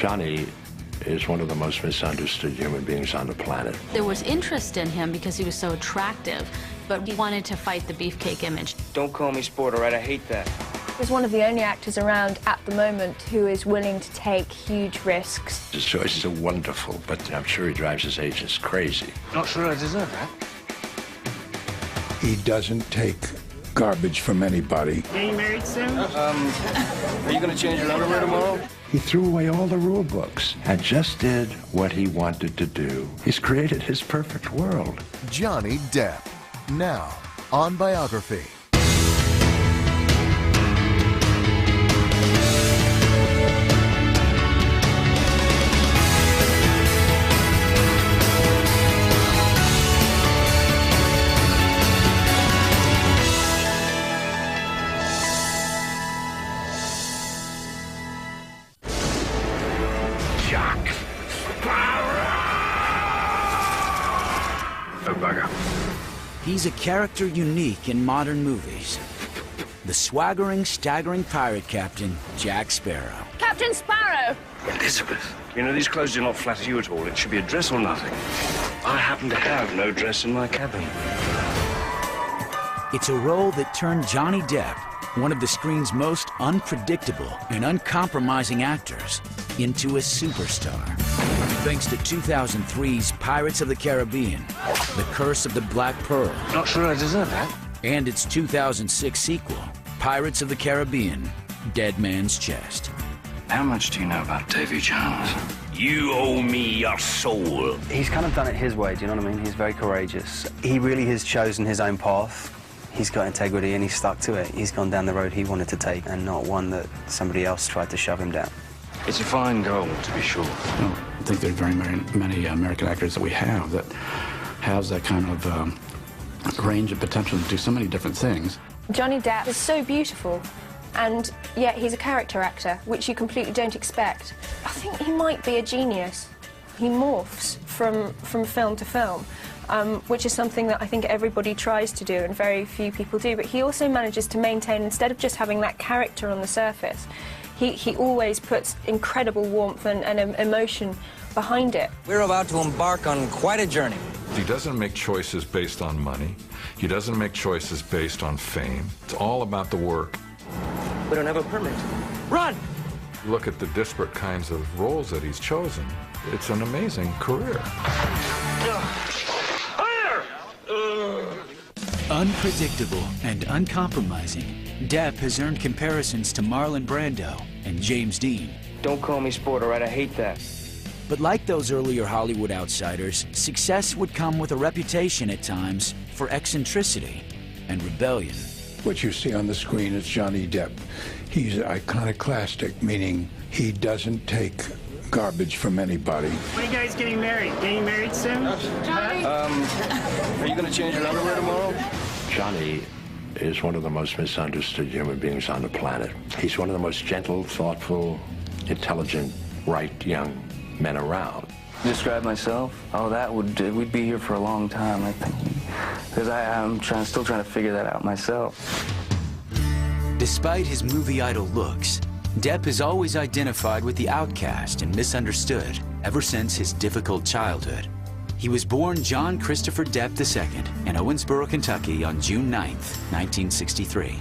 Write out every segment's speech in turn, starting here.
Johnny is one of the most misunderstood human beings on the planet. There was interest in him because he was so attractive, but he wanted to fight the beefcake image. Don't call me sport, all right? I hate that. He's one of the only actors around at the moment who is willing to take huge risks. His choices are wonderful, but I'm sure he drives his agents crazy. Not sure I deserve that. He doesn't take garbage from anybody. Getting married soon? Are you gonna change your underwear tomorrow? He threw away all the rule books and just did what he wanted to do. He's created his perfect world. Johnny Depp, now on Biography. He's a character unique in modern movies. The swaggering, staggering pirate captain, Jack Sparrow. Captain Sparrow! Elizabeth, you know, these clothes do not flatter you at all. It should be a dress or nothing. I happen to have no dress in my cabin. It's a role that turned Johnny Depp, one of the screen's most unpredictable and uncompromising actors, into a superstar. Thanks to 2003's Pirates of the Caribbean, The Curse of the Black Pearl. Not sure I deserve that. And its 2006 sequel, Pirates of the Caribbean, Dead Man's Chest. How much do you know about Davy Jones? You owe me your soul. He's kind of done it his way, do you know what I mean? He's very courageous. He really has chosen his own path. He's got integrity and he's stuck to it. He's gone down the road he wanted to take and not one that somebody else tried to shove him down. It's a fine goal, to be sure. I think there are very many American actors that we have that has that kind of range of potential to do so many different things. Johnny Depp is so beautiful, and yet he's a character actor, which you completely don't expect. I think he might be a genius. He morphs from film to film, which is something that I think everybody tries to do and very few people do, but he also manages to maintain, instead of just having that character on the surface, he always puts incredible warmth and emotion behind it. We're about to embark on quite a journey. He doesn't make choices based on money. He doesn't make choices based on fame. It's all about the work. We don't have a permit. Run! Look at the disparate kinds of roles that he's chosen. It's an amazing career. Unpredictable and uncompromising, Depp has earned comparisons to Marlon Brando and James Dean. Don't call me sport, all right? I hate that. But like those earlier Hollywood outsiders, success would come with a reputation at times for eccentricity and rebellion. What you see on the screen is Johnny Depp. He's iconoclastic, meaning he doesn't take garbage from anybody. When are you guys getting married? Getting married soon? Are you gonna change your underwear tomorrow? Johnny is one of the most misunderstood human beings on the planet. He's one of the most gentle, thoughtful, intelligent, bright young men around. Describe myself? Oh, we'd be here for a long time, I think. Because I'm still trying to figure that out myself. Despite his movie idol looks, Depp has always identified with the outcast and misunderstood ever since his difficult childhood. He was born John Christopher Depp II in Owensboro, Kentucky on June 9th, 1963.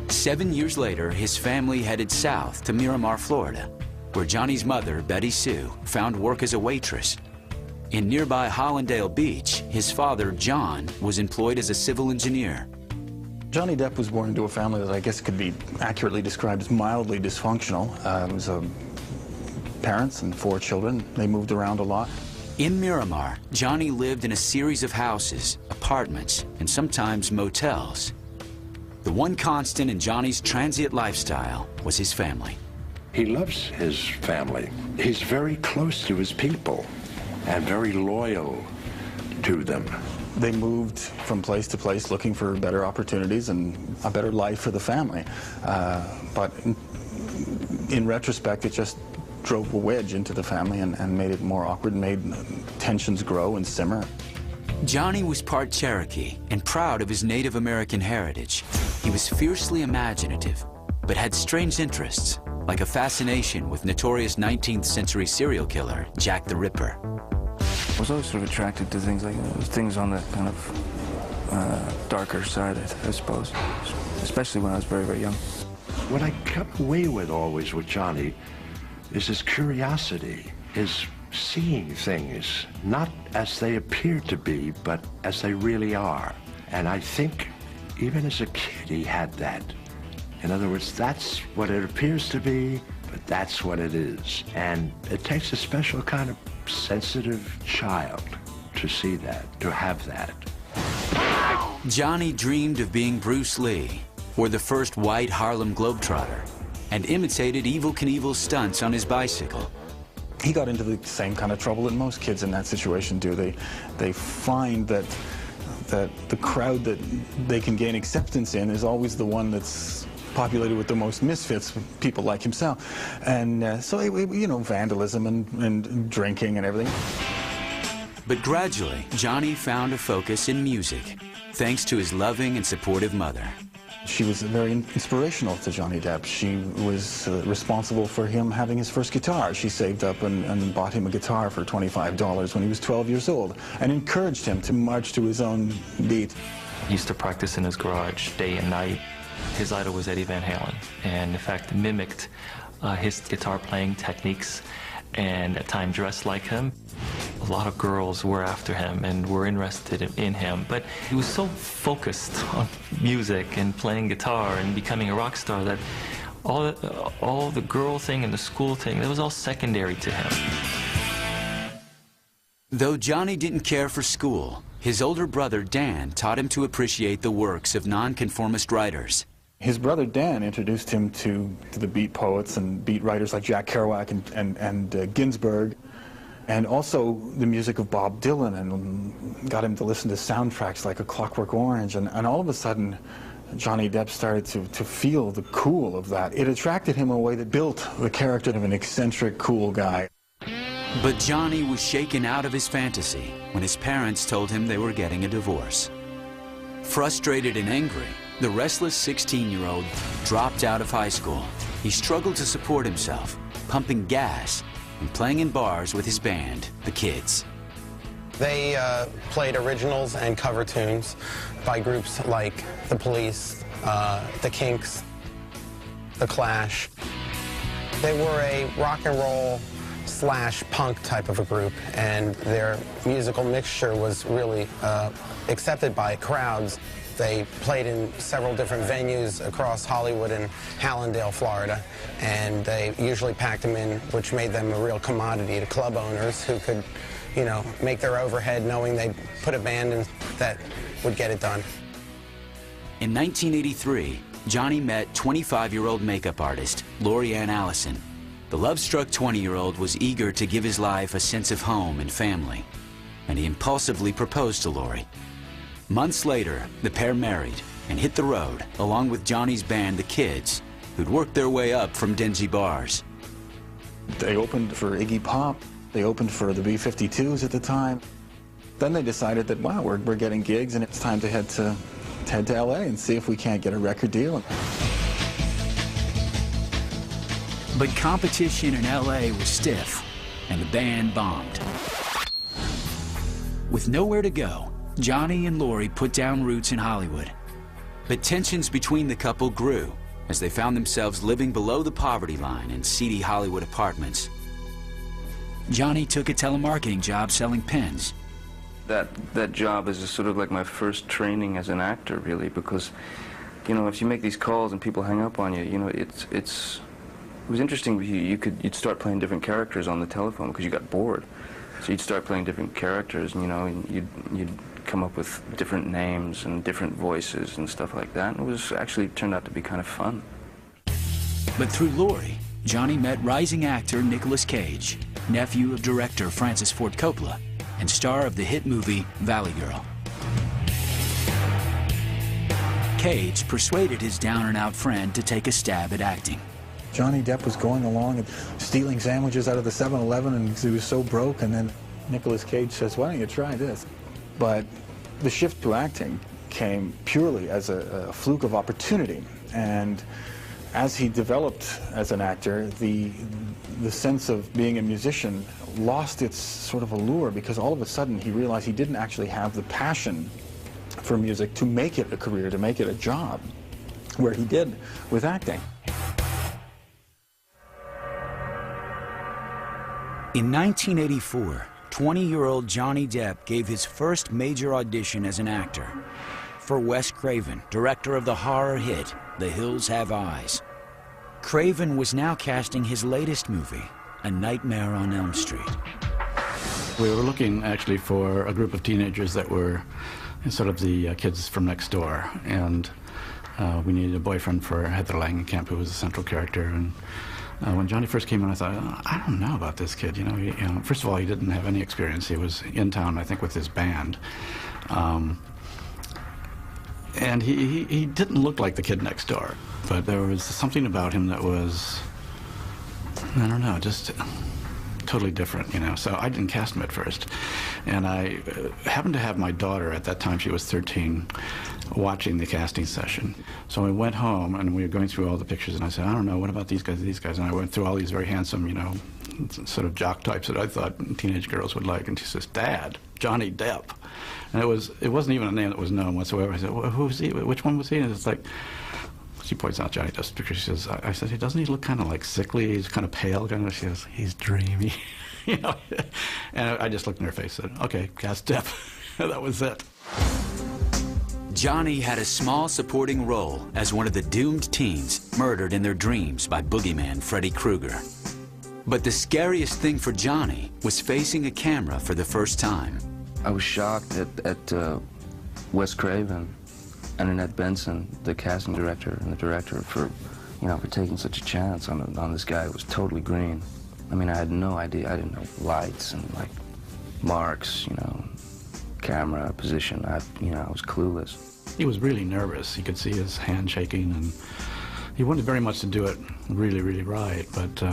7 years later, his family headed south to Miramar, Florida, where Johnny's mother, Betty Sue, found work as a waitress. In nearby Hollandale Beach, his father, John, was employed as a civil engineer. Johnny Depp was born into a family that I guess could be accurately described as mildly dysfunctional. It was parents and 4 children. They moved around a lot. In Miramar, Johnny lived in a series of houses, apartments, and sometimes motels. The one constant in Johnny's transient lifestyle was his family. He loves his family. He's very close to his people and very loyal to them. They moved from place to place looking for better opportunities and a better life for the family. But in retrospect, it just drove a wedge into the family and made it more awkward, made tensions grow and simmer. Johnny was part Cherokee and proud of his Native American heritage. He was fiercely imaginative, but had strange interests. like a fascination with notorious 19th century serial killer Jack the Ripper. I was always sort of attracted to things like things on the kind of darker side, I suppose, especially when I was very, very young. What I kept away with always with Johnny is his curiosity, his seeing things not as they appear to be, but as they really are. And I think even as a kid he had that. In other words, that's what it appears to be, but that's what it is. And it takes a special kind of sensitive child to see that, to have that. Johnny dreamed of being Bruce Lee, or the first white Harlem Globetrotter, and imitated Evel Knievel's stunts on his bicycle. He got into the same kind of trouble that most kids in that situation do. They find that the crowd that they can gain acceptance in is always the one that's populated with the most misfits, people like himself. And so, you know, vandalism and drinking and everything. But gradually, Johnny found a focus in music, thanks to his loving and supportive mother. She was very inspirational to Johnny Depp. She was responsible for him having his first guitar. She saved up and bought him a guitar for $25 when he was 12 years old and encouraged him to march to his own beat. He used to practice in his garage day and night. His idol was Eddie Van Halen, and in fact mimicked his guitar playing techniques and at times dressed like him. A lot of girls were after him and were interested in him, but he was so focused on music and playing guitar and becoming a rock star that all the girl thing and the school thing, that was all secondary to him. Though Johnny didn't care for school, his older brother Dan taught him to appreciate the works of nonconformist writers. His brother Dan introduced him to the beat poets and beat writers like Jack Kerouac and Ginsberg, and also the music of Bob Dylan, and got him to listen to soundtracks like A Clockwork Orange, and all of a sudden Johnny Depp started to feel the cool of that. It attracted him in a way that built the character of an eccentric, cool guy. But Johnny was shaken out of his fantasy when his parents told him they were getting a divorce. Frustrated and angry, the restless 16-year-old dropped out of high school. He struggled to support himself, pumping gas and playing in bars with his band, The Kids. They played originals and cover tunes by groups like The Police, The Kinks, The Clash. They were a rock and roll / punk type of a group, and their musical mixture was really accepted by crowds. They played in several different venues across Hollywood and Hallandale, Florida, and they usually packed them in, which made them a real commodity to club owners who could, you know, make their overhead knowing they'd put a band in that would get it done. In 1983, Johnny met 25-year-old makeup artist Lori Ann Allison. The love-struck 20-year-old was eager to give his life a sense of home and family, and he impulsively proposed to Lori. Months later, the pair married and hit the road, along with Johnny's band, The Kids, who'd worked their way up from dingy bars. They opened for Iggy Pop. They opened for the B-52s at the time. Then they decided that, wow, we're getting gigs, and it's time to head to L.A. and see if we can't get a record deal. But competition in L.A. was stiff, and the band bombed. With nowhere to go, Johnny and Lori put down roots in Hollywood. But tensions between the couple grew as they found themselves living below the poverty line in seedy Hollywood apartments. Johnny took a telemarketing job selling pens. That job is sort of like my first training as an actor, really, because, you know, if you make these calls and people hang up on you, you know, it was interesting. You'd start playing different characters on the telephone because you got bored. So you'd start playing different characters, you know, and you'd come up with different names and different voices and stuff like that. And it was actually turned out to be kind of fun. But through Lori, Johnny met rising actor Nicolas Cage, nephew of director Francis Ford Coppola, and star of the hit movie Valley Girl. Cage persuaded his down-and-out friend to take a stab at acting. Johnny Depp was going along and stealing sandwiches out of the 7-Eleven, and he was so broke, and then Nicolas Cage says, why don't you try this? But the shift to acting came purely as a fluke of opportunity, and as he developed as an actor, the sense of being a musician lost its sort of allure, because all of a sudden he realized he didn't actually have the passion for music to make it a career, to make it a job, where he did with acting. In 1984, 20-year-old Johnny Depp gave his first major audition as an actor for Wes Craven, director of the horror hit The Hills Have Eyes. Craven was now casting his latest movie, A Nightmare on Elm Street. We were looking actually for a group of teenagers that were sort of the kids from next door, and we needed a boyfriend for Heather Langenkamp, who was the central character. And when Johnny first came in, I thought, I don't know about this kid. You know, first of all, he didn't have any experience. He was in town, I think, with his band. And he didn't look like the kid next door, but there was something about him that was, I don't know, just totally different, you know. So I didn't cast him at first. And I happened to have my daughter, at that time she was 13, watching the casting session. So we went home and we were going through all the pictures, and I said, I don't know, what about these guys, and I went through all these very handsome, you know, sort of jock types that I thought teenage girls would like, and she says, Dad, Johnny Depp. And it wasn't even a name that was known whatsoever. I said, well, who's he? Which one was he? And it's like, she points out Johnny Depp's picture. She says, I said, doesn't he look kind of like sickly? He's kind of pale. Kind of. She says, he's dreamy. You know? And I just looked in her face and said, okay, cast Depp. That was it. Johnny had a small supporting role as one of the doomed teens murdered in their dreams by boogeyman Freddy Krueger. But the scariest thing for Johnny was facing a camera for the first time. I was shocked at Wes Craven and Annette Benson, the casting director and the director, for taking such a chance on this guy who was totally green. I mean, I had no idea. I didn't know lights and like marks, you know, camera position. I was clueless. He was really nervous. You could see his hand shaking, and he wanted very much to do it really, really right, but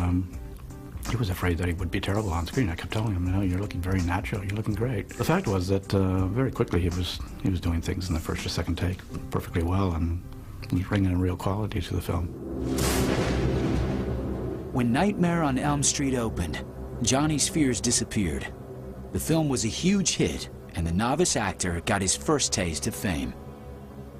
he was afraid that he would be terrible on screen. I kept telling him, no, you're looking very natural, you're looking great. The fact was that very quickly he was doing things in the first or second take perfectly well, and was bringing a real quality to the film. When Nightmare on Elm Street opened, Johnny's fears disappeared. The film was a huge hit, and the novice actor got his first taste of fame.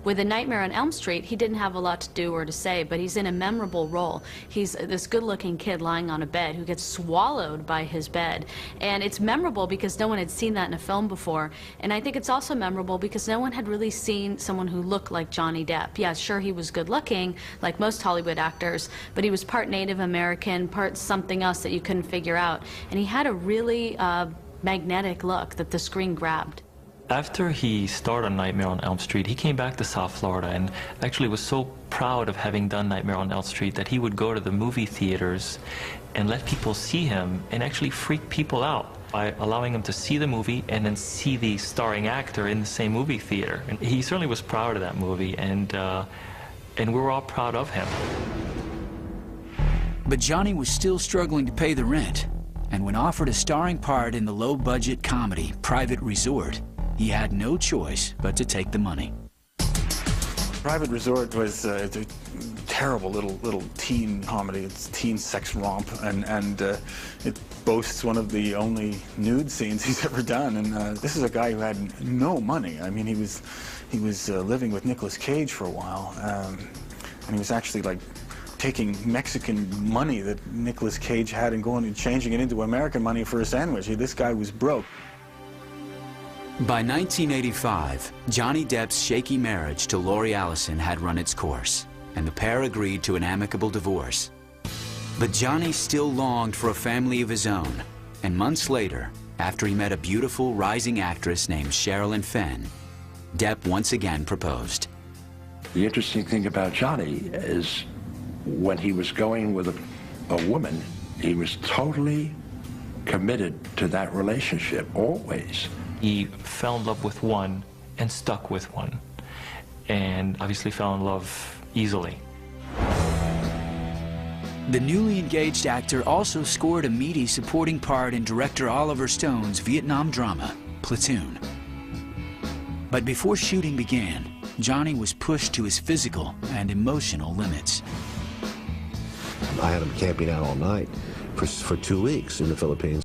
With A Nightmare on Elm Street, he didn't have a lot to do or to say, but he's in a memorable role. He's this good-looking kid lying on a bed who gets swallowed by his bed. And it's memorable because no one had seen that in a film before. And I think it's also memorable because no one had really seen someone who looked like Johnny Depp. Yeah, sure, he was good-looking, like most Hollywood actors, but he was part Native American, part something else that you couldn't figure out. And he had a really magnetic look that the screen grabbed. After he starred on Nightmare on Elm Street, he came back to South Florida and actually was so proud of having done Nightmare on Elm Street that he would go to the movie theaters and let people see him and actually freak people out by allowing them to see the movie and then see the starring actor in the same movie theater. And he certainly was proud of that movie, and we were all proud of him. But Johnny was still struggling to pay the rent, and when offered a starring part in the low-budget comedy Private Resort, he had no choice but to take the money. Private Resort was a terrible little teen comedy. It's teen sex romp, and it boasts one of the only nude scenes he's ever done. And this is a guy who had no money. I mean, he was living with Nicolas Cage for a while, and he was actually like taking Mexican money that Nicolas Cage had and going and changing it into American money for a sandwich. This guy was broke. By 1985, Johnny Depp's shaky marriage to Lori Allison had run its course, and the pair agreed to an amicable divorce. But Johnny still longed for a family of his own, and months later, after he met a beautiful rising actress named Sherilyn Fenn, Depp once again proposed. The interesting thing about Johnny is when he was going with a woman, he was totally committed to that relationship, always. He fell in love with one and stuck with one, and obviously fell in love easily. The newly engaged actor also scored a meaty supporting part in director Oliver Stone's Vietnam drama, Platoon. But before shooting began, Johnny was pushed to his physical and emotional limits. I had him camping out all night for 2 weeks in the Philippines.